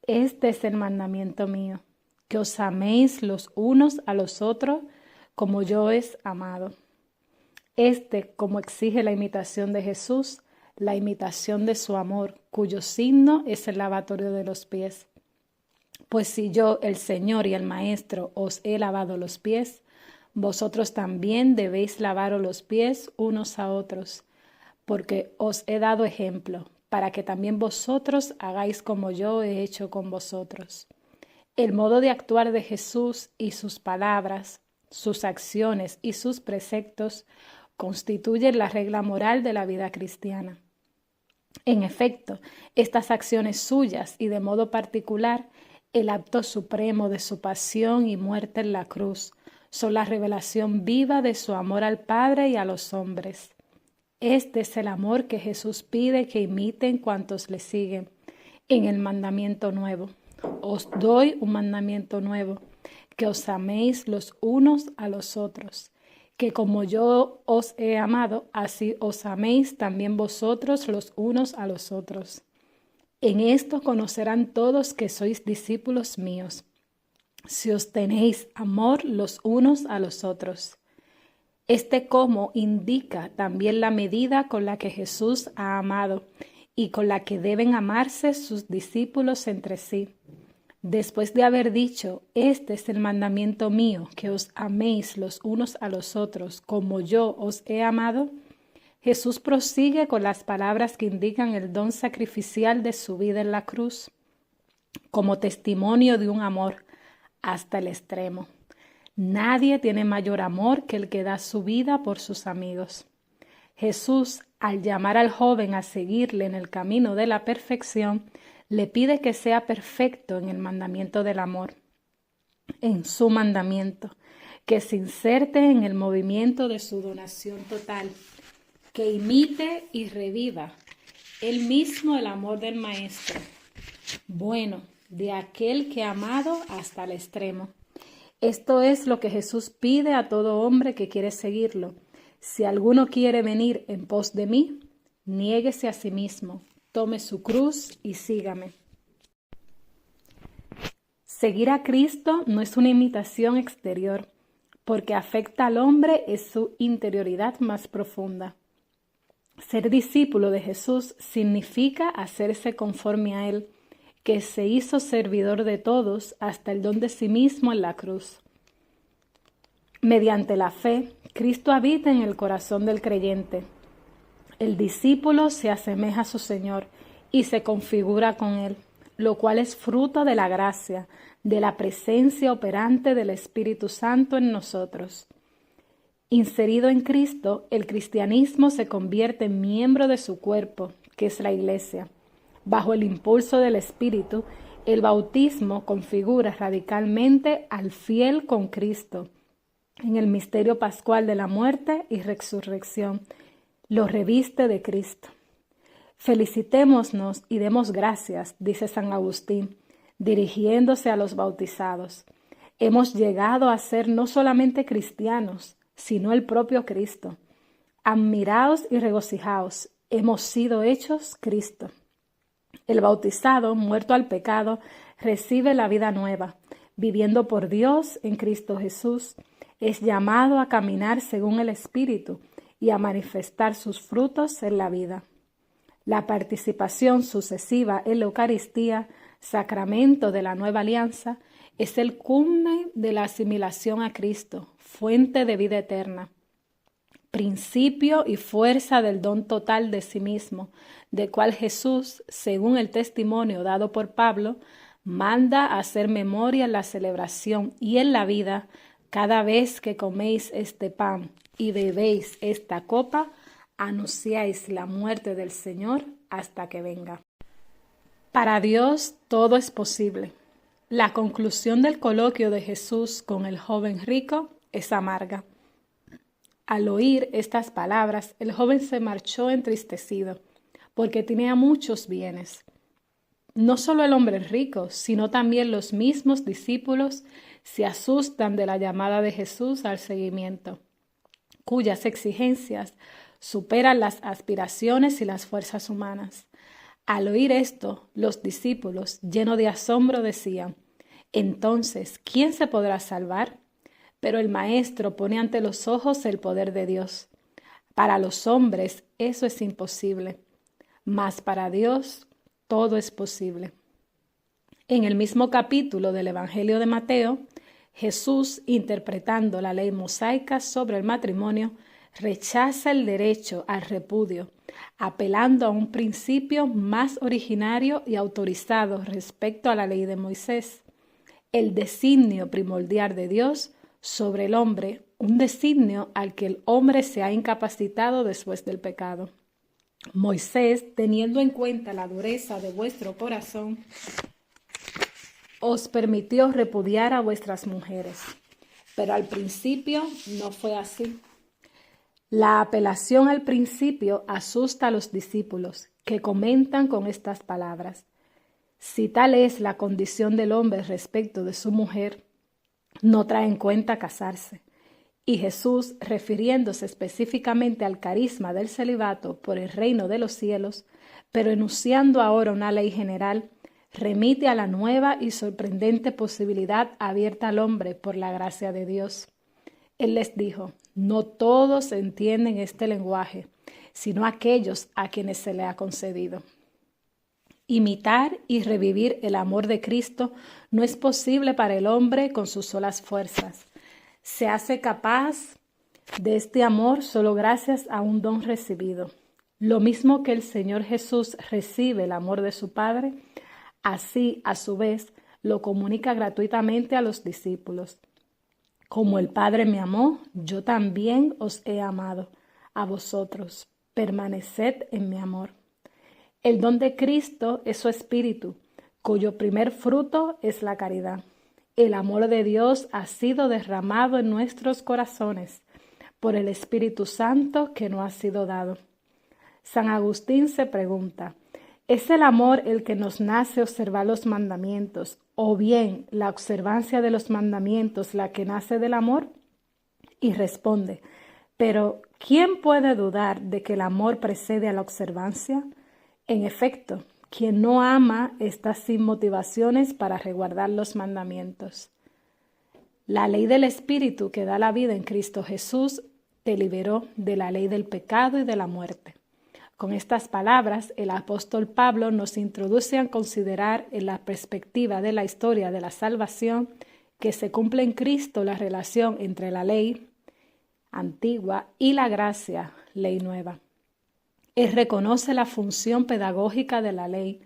Este es el mandamiento mío, que os améis los unos a los otros como yo os he amado. Como exige la imitación de Jesús, la imitación de su amor, cuyo signo es el lavatorio de los pies. Pues si yo, el Señor y el Maestro, os he lavado los pies, vosotros también debéis lavaros los pies unos a otros, porque os he dado ejemplo, para que también vosotros hagáis como yo he hecho con vosotros. El modo de actuar de Jesús y sus palabras, sus acciones y sus preceptos constituyen la regla moral de la vida cristiana. En efecto, estas acciones suyas y de modo particular, el acto supremo de su pasión y muerte en la cruz, son la revelación viva de su amor al Padre y a los hombres. Este es el amor que Jesús pide que imiten cuantos le siguen en el mandamiento nuevo. Os doy un mandamiento nuevo, que os améis los unos a los otros, que como yo os he amado, así os améis también vosotros los unos a los otros. En esto conocerán todos que sois discípulos míos, si os tenéis amor los unos a los otros. Este cómo indica también la medida con la que Jesús ha amado y con la que deben amarse sus discípulos entre sí. Después de haber dicho, este es el mandamiento mío, que os améis los unos a los otros, como yo os he amado, Jesús prosigue con las palabras que indican el don sacrificial de su vida en la cruz, como testimonio de un amor hasta el extremo. Nadie tiene mayor amor que el que da su vida por sus amigos. Jesús, al llamar al joven a seguirle en el camino de la perfección, le pide que sea perfecto en el mandamiento del amor, en su mandamiento, que se inserte en el movimiento de su donación total, que imite y reviva él mismo el amor del Maestro, bueno, de aquel que ha amado hasta el extremo. Esto es lo que Jesús pide a todo hombre que quiere seguirlo. Si alguno quiere venir en pos de mí, niéguese a sí mismo, tome su cruz y sígame. Seguir a Cristo no es una imitación exterior, porque afecta al hombre es su interioridad más profunda. Ser discípulo de Jesús significa hacerse conforme a Él, que se hizo servidor de todos hasta el don de sí mismo en la cruz. Mediante la fe, Cristo habita en el corazón del creyente. El discípulo se asemeja a su Señor y se configura con Él, lo cual es fruto de la gracia, de la presencia operante del Espíritu Santo en nosotros. Inserido en Cristo, el cristianismo se convierte en miembro de su cuerpo, que es la Iglesia. Bajo el impulso del Espíritu, el bautismo configura radicalmente al fiel con Cristo en el misterio pascual de la muerte y resurrección. Lo reviste de Cristo. Felicitémonos y demos gracias, dice San Agustín, dirigiéndose a los bautizados. Hemos llegado a ser no solamente cristianos, sino el propio Cristo. Admiraos y regocijaos, hemos sido hechos Cristo. El bautizado, muerto al pecado, recibe la vida nueva, viviendo por Dios en Cristo Jesús. Es llamado a caminar según el Espíritu y a manifestar sus frutos en la vida. La participación sucesiva en la Eucaristía, sacramento de la nueva alianza, Es el culmen de la asimilación a Cristo, fuente de vida eterna, principio y fuerza del don total de sí mismo, del cual Jesús, según el testimonio dado por Pablo, manda a hacer memoria en la celebración y en la vida cada vez que coméis este pan y bebéis esta copa, anunciáis la muerte del Señor hasta que venga. Para Dios todo es posible. La conclusión del coloquio de Jesús con el joven rico es amarga. Al oír estas palabras, el joven se marchó entristecido, porque tenía muchos bienes. No solo el hombre rico, sino también los mismos discípulos se asustan de la llamada de Jesús al seguimiento, cuyas exigencias superan las aspiraciones y las fuerzas humanas. Al oír esto, los discípulos, llenos de asombro, decían: «Entonces, ¿quién se podrá salvar?». Pero el Maestro pone ante los ojos el poder de Dios. Para los hombres eso es imposible, mas para Dios todo es posible. En el mismo capítulo del Evangelio de Mateo, Jesús, interpretando la ley mosaica sobre el matrimonio, rechaza el derecho al repudio, apelando a un principio más originario y autorizado respecto a la ley de Moisés, el designio primordial de Dios sobre el hombre, un designio al que el hombre se ha incapacitado después del pecado. Moisés, teniendo en cuenta la dureza de vuestro corazón, os permitió repudiar a vuestras mujeres, pero al principio no fue así. La apelación al principio asusta a los discípulos, que comentan con estas palabras: si tal es la condición del hombre respecto de su mujer, no trae en cuenta casarse. Y Jesús, refiriéndose específicamente al carisma del celibato por el reino de los cielos, pero enunciando ahora una ley general, remite a la nueva y sorprendente posibilidad abierta al hombre por la gracia de Dios. Él les dijo: no todos entienden este lenguaje, sino aquellos a quienes se le ha concedido. Imitar y revivir el amor de Cristo no es posible para el hombre con sus solas fuerzas. Se hace capaz de este amor solo gracias a un don recibido. Lo mismo que el Señor Jesús recibe el amor de su Padre, así a su vez lo comunica gratuitamente a los discípulos. Como el Padre me amó, yo también os he amado a vosotros. Permaneced en mi amor. El don de Cristo es su Espíritu, cuyo primer fruto es la caridad. El amor de Dios ha sido derramado en nuestros corazones por el Espíritu Santo que nos ha sido dado. San Agustín se pregunta: ¿es el amor el que nos nace observar los mandamientos, o bien la observancia de los mandamientos la que nace del amor? Y responde: pero ¿quién puede dudar de que el amor precede a la observancia? En efecto, quien no ama está sin motivaciones para resguardar los mandamientos. La ley del Espíritu que da la vida en Cristo Jesús te liberó de la ley del pecado y de la muerte. Con estas palabras, el apóstol Pablo nos introduce a considerar en la perspectiva de la historia de la salvación que se cumple en Cristo la relación entre la ley antigua y la gracia, ley nueva. Él reconoce la función pedagógica de la ley,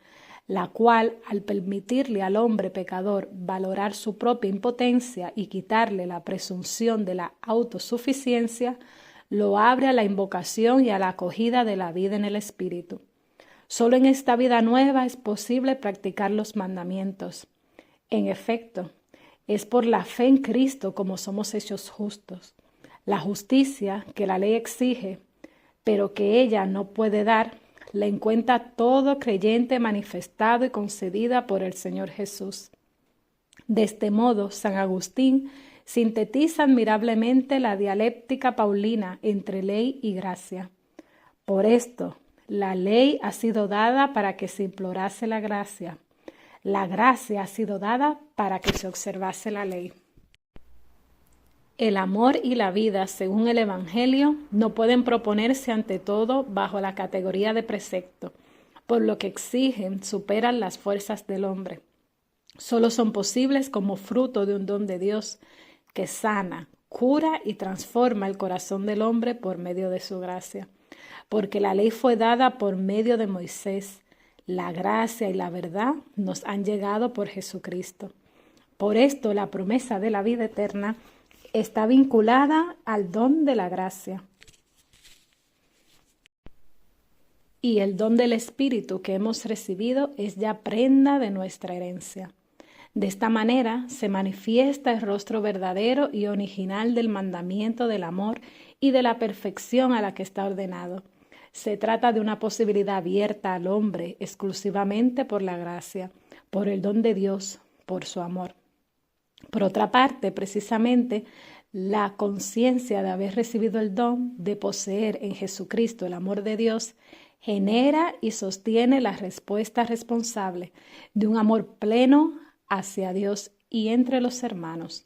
la cual, al permitirle al hombre pecador valorar su propia impotencia y quitarle la presunción de la autosuficiencia, lo abre a la invocación y a la acogida de la vida en el Espíritu. Solo en esta vida nueva es posible practicar los mandamientos. En efecto, es por la fe en Cristo como somos hechos justos. La justicia que la ley exige, pero que ella no puede dar, la encuentra todo creyente manifestado y concedida por el Señor Jesús. De este modo, San Agustín sintetiza admirablemente la dialéctica paulina entre ley y gracia. Por esto, la ley ha sido dada para que se implorase la gracia. La gracia ha sido dada para que se observase la ley. El amor y la vida, según el Evangelio, no pueden proponerse ante todo bajo la categoría de precepto, por lo que exigen, superan las fuerzas del hombre. Solo son posibles como fruto de un don de Dios que sana, cura y transforma el corazón del hombre por medio de su gracia. Porque la ley fue dada por medio de Moisés, la gracia y la verdad nos han llegado por Jesucristo. Por esto la promesa de la vida eterna está vinculada al don de la gracia. Y el don del Espíritu que hemos recibido es ya prenda de nuestra herencia. De esta manera se manifiesta el rostro verdadero y original del mandamiento del amor y de la perfección a la que está ordenado. Se trata de una posibilidad abierta al hombre exclusivamente por la gracia, por el don de Dios, por su amor. Por otra parte, precisamente, la conciencia de haber recibido el don de poseer en Jesucristo el amor de Dios genera y sostiene la respuesta responsable de un amor pleno hacia Dios y entre los hermanos,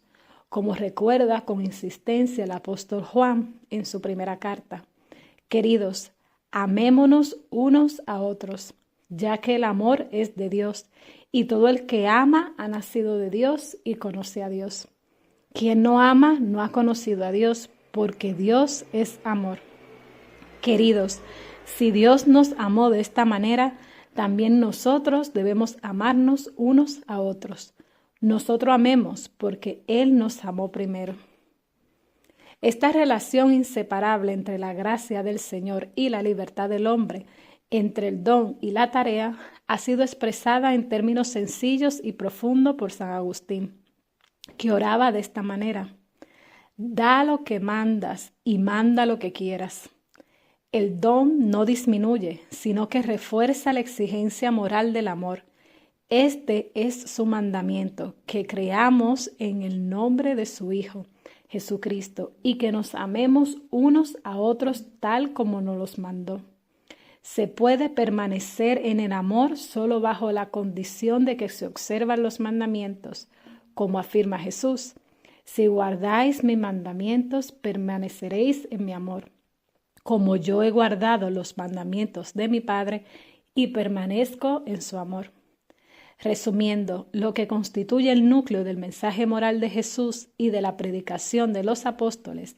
como recuerda con insistencia el apóstol Juan en su primera carta. Queridos, amémonos unos a otros, ya que el amor es de Dios, y todo el que ama ha nacido de Dios y conoce a Dios. Quien no ama no ha conocido a Dios, porque Dios es amor. Queridos, si Dios nos amó de esta manera, también nosotros debemos amarnos unos a otros. Nosotros amemos porque Él nos amó primero. Esta relación inseparable entre la gracia del Señor y la libertad del hombre, entre el don y la tarea, ha sido expresada en términos sencillos y profundos por San Agustín, que oraba de esta manera: da lo que mandas y manda lo que quieras. El don no disminuye, sino que refuerza la exigencia moral del amor. Este es su mandamiento, que creamos en el nombre de su Hijo, Jesucristo, y que nos amemos unos a otros tal como nos los mandó. Se puede permanecer en el amor solo bajo la condición de que se observan los mandamientos, como afirma Jesús: si guardáis mis mandamientos, permaneceréis en mi amor, como yo he guardado los mandamientos de mi Padre y permanezco en su amor. Resumiendo, lo que constituye el núcleo del mensaje moral de Jesús y de la predicación de los apóstoles,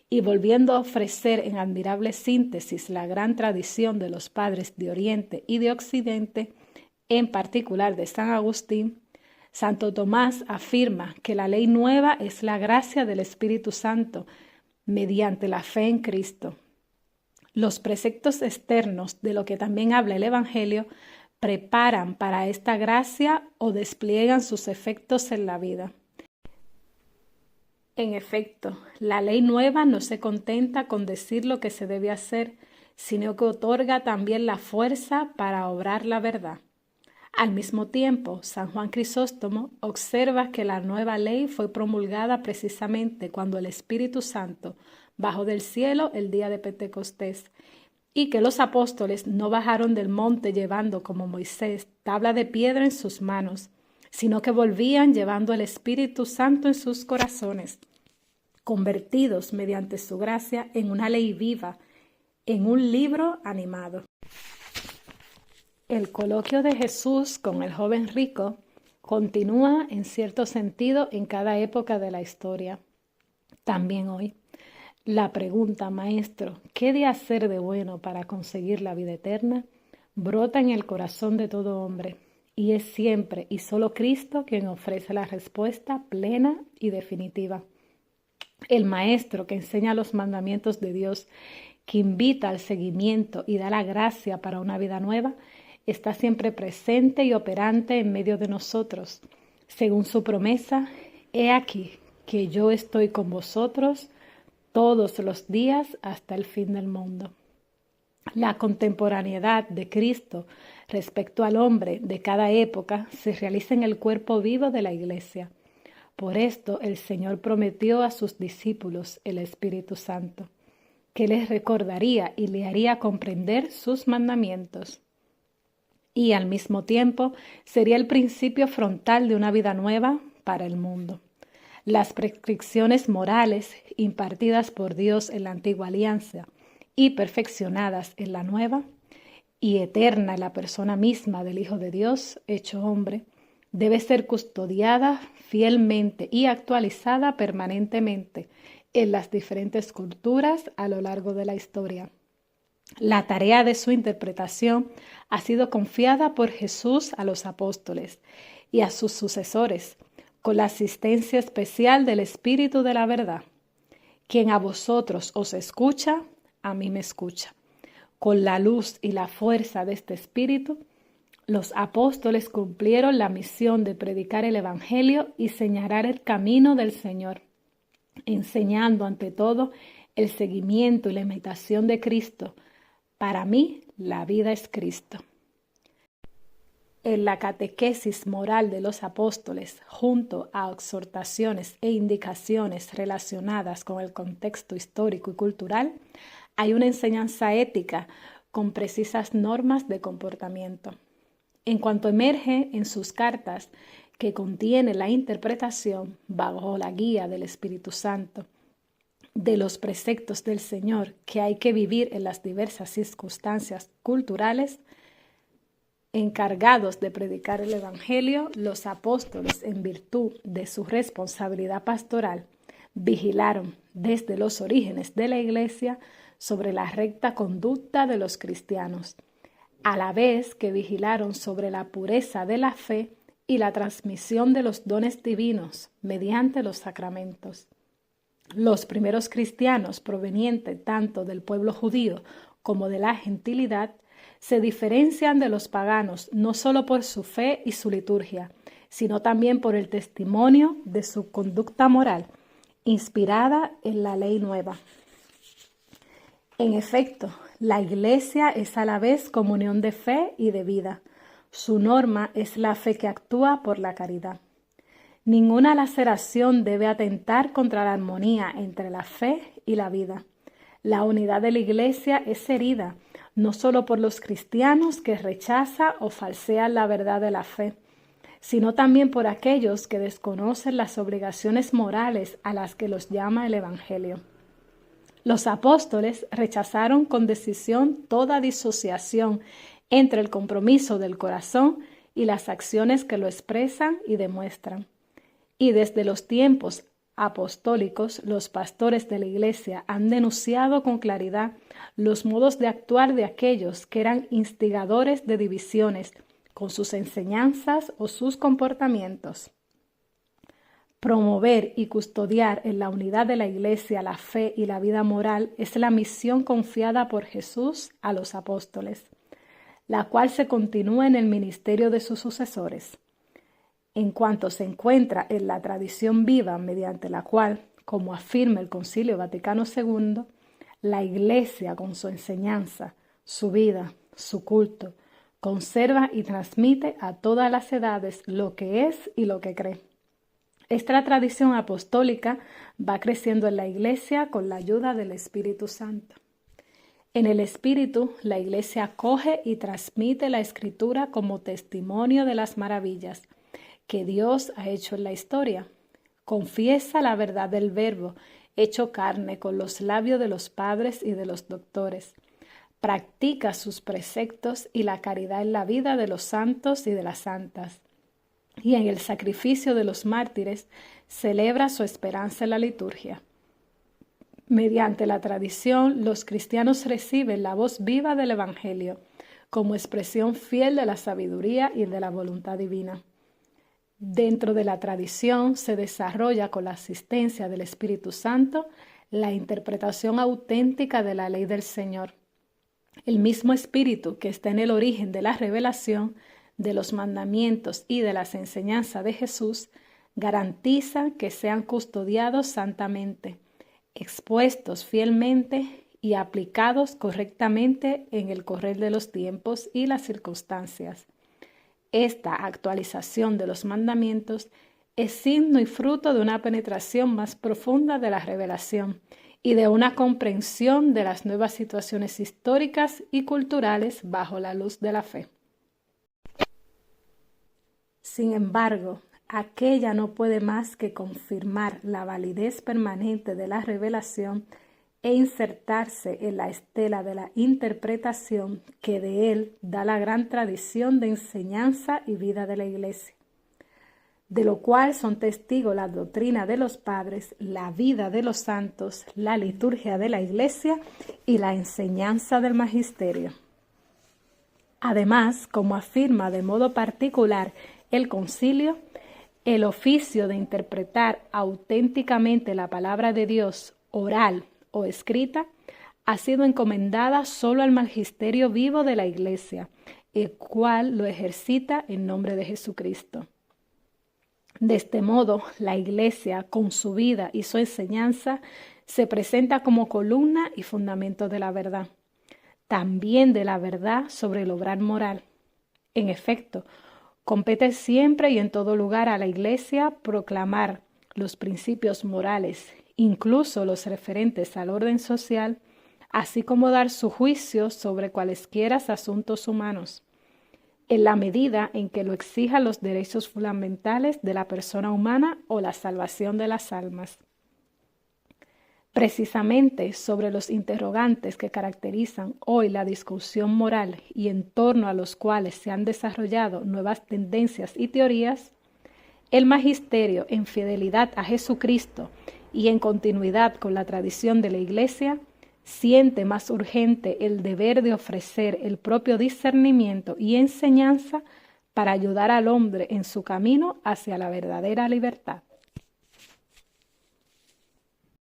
y volviendo a ofrecer en admirable síntesis la gran tradición de los padres de Oriente y de Occidente, en particular de San Agustín, Santo Tomás afirma que la ley nueva es la gracia del Espíritu Santo mediante la fe en Cristo. Los preceptos externos, de lo que también habla el Evangelio, preparan para esta gracia o despliegan sus efectos en la vida. En efecto, la ley nueva no se contenta con decir lo que se debe hacer, sino que otorga también la fuerza para obrar la verdad. Al mismo tiempo, San Juan Crisóstomo observa que la nueva ley fue promulgada precisamente cuando el Espíritu Santo bajó del cielo el día de Pentecostés, y que los apóstoles no bajaron del monte llevando, como Moisés, tabla de piedra en sus manos, sino que volvían llevando el Espíritu Santo en sus corazones, convertidos mediante su gracia en una ley viva, en un libro animado. El coloquio de Jesús con el joven rico continúa en cierto sentido en cada época de la historia. También hoy. La pregunta: Maestro, ¿qué he de hacer de bueno para conseguir la vida eterna?, brota en el corazón de todo hombre, y es siempre y solo Cristo quien ofrece la respuesta plena y definitiva. El Maestro que enseña los mandamientos de Dios, que invita al seguimiento y da la gracia para una vida nueva, está siempre presente y operante en medio de nosotros. Según su promesa: he aquí que yo estoy con vosotros todos los días hasta el fin del mundo. La contemporaneidad de Cristo respecto al hombre de cada época se realiza en el cuerpo vivo de la Iglesia. Por esto el Señor prometió a sus discípulos el Espíritu Santo, que les recordaría y le haría comprender sus mandamientos. Y al mismo tiempo sería el principio frontal de una vida nueva para el mundo. Las prescripciones morales impartidas por Dios en la antigua alianza y perfeccionadas en la nueva, y eterna en la persona misma del Hijo de Dios hecho hombre, Debe ser custodiada fielmente y actualizada permanentemente en las diferentes culturas a lo largo de la historia. La tarea de su interpretación ha sido confiada por Jesús a los apóstoles y a sus sucesores, con la asistencia especial del Espíritu de la verdad. Quien a vosotros os escucha, a mí me escucha. Con la luz y la fuerza de este Espíritu, los apóstoles cumplieron la misión de predicar el Evangelio y señalar el camino del Señor, enseñando ante todo el seguimiento y la imitación de Cristo. Para mí, la vida es Cristo. En la catequesis moral de los apóstoles, junto a exhortaciones e indicaciones relacionadas con el contexto histórico y cultural, hay una enseñanza ética con precisas normas de comportamiento. En cuanto emerge en sus cartas, que contiene la interpretación, bajo la guía del Espíritu Santo, de los preceptos del Señor que hay que vivir en las diversas circunstancias culturales, encargados de predicar el Evangelio, los apóstoles, en virtud de su responsabilidad pastoral, vigilaron desde los orígenes de la Iglesia sobre la recta conducta de los cristianos, a la vez que vigilaron sobre la pureza de la fe y la transmisión de los dones divinos mediante los sacramentos. Los primeros cristianos, provenientes tanto del pueblo judío como de la gentilidad, se diferencian de los paganos no solo por su fe y su liturgia, sino también por el testimonio de su conducta moral, inspirada en la ley nueva. En efecto, la Iglesia es a la vez comunión de fe y de vida. Su norma es la fe que actúa por la caridad. Ninguna laceración debe atentar contra la armonía entre la fe y la vida. La unidad de la Iglesia es herida, no solo por los cristianos que rechazan o falsean la verdad de la fe, sino también por aquellos que desconocen las obligaciones morales a las que los llama el Evangelio. Los apóstoles rechazaron con decisión toda disociación entre el compromiso del corazón y las acciones que lo expresan y demuestran. Y desde los tiempos apostólicos, los pastores de la Iglesia han denunciado con claridad los modos de actuar de aquellos que eran instigadores de divisiones con sus enseñanzas o sus comportamientos. Promover y custodiar en la unidad de la Iglesia la fe y la vida moral es la misión confiada por Jesús a los apóstoles, la cual se continúa en el ministerio de sus sucesores. En cuanto se encuentra en la tradición viva mediante la cual, como afirma el Concilio Vaticano II, la Iglesia con su enseñanza, su vida, su culto, conserva y transmite a todas las edades lo que es y lo que cree. Esta tradición apostólica va creciendo en la Iglesia con la ayuda del Espíritu Santo. En el Espíritu, la Iglesia acoge y transmite la Escritura como testimonio de las maravillas que Dios ha hecho en la historia. Confiesa la verdad del Verbo, hecho carne con los labios de los padres y de los doctores. Practica sus preceptos y la caridad en la vida de los santos y de las santas. Y en el sacrificio de los mártires celebra su esperanza en la liturgia. Mediante la tradición, los cristianos reciben la voz viva del Evangelio como expresión fiel de la sabiduría y de la voluntad divina. Dentro de la tradición se desarrolla con la asistencia del Espíritu Santo la interpretación auténtica de la ley del Señor. El mismo Espíritu que está en el origen de la revelación, de los mandamientos y de las enseñanzas de Jesús, garantiza que sean custodiados santamente, expuestos fielmente y aplicados correctamente en el correr de los tiempos y las circunstancias. Esta actualización de los mandamientos es signo y fruto de una penetración más profunda de la revelación y de una comprensión de las nuevas situaciones históricas y culturales bajo la luz de la fe. Sin embargo, aquella no puede más que confirmar la validez permanente de la revelación e insertarse en la estela de la interpretación que de él da la gran tradición de enseñanza y vida de la Iglesia. de lo cual son testigos la doctrina de los padres, la vida de los santos, la liturgia de la Iglesia y la enseñanza del magisterio. Además, como afirma de modo particular el concilio, el oficio de interpretar auténticamente la palabra de Dios, oral o escrita, ha sido encomendada solo al magisterio vivo de la Iglesia, el cual lo ejercita en nombre de Jesucristo. De este modo, la Iglesia, con su vida y su enseñanza, se presenta como columna y fundamento de la verdad, también de la verdad sobre el obrar moral. En efecto, compete siempre y en todo lugar a la Iglesia proclamar los principios morales, incluso los referentes al orden social, así como dar su juicio sobre cualesquiera asuntos humanos, en la medida en que lo exijan los derechos fundamentales de la persona humana o la salvación de las almas. Precisamente sobre los interrogantes que caracterizan hoy la discusión moral y en torno a los cuales se han desarrollado nuevas tendencias y teorías, el magisterio, en fidelidad a Jesucristo y en continuidad con la tradición de la Iglesia, siente más urgente el deber de ofrecer el propio discernimiento y enseñanza para ayudar al hombre en su camino hacia la verdadera libertad.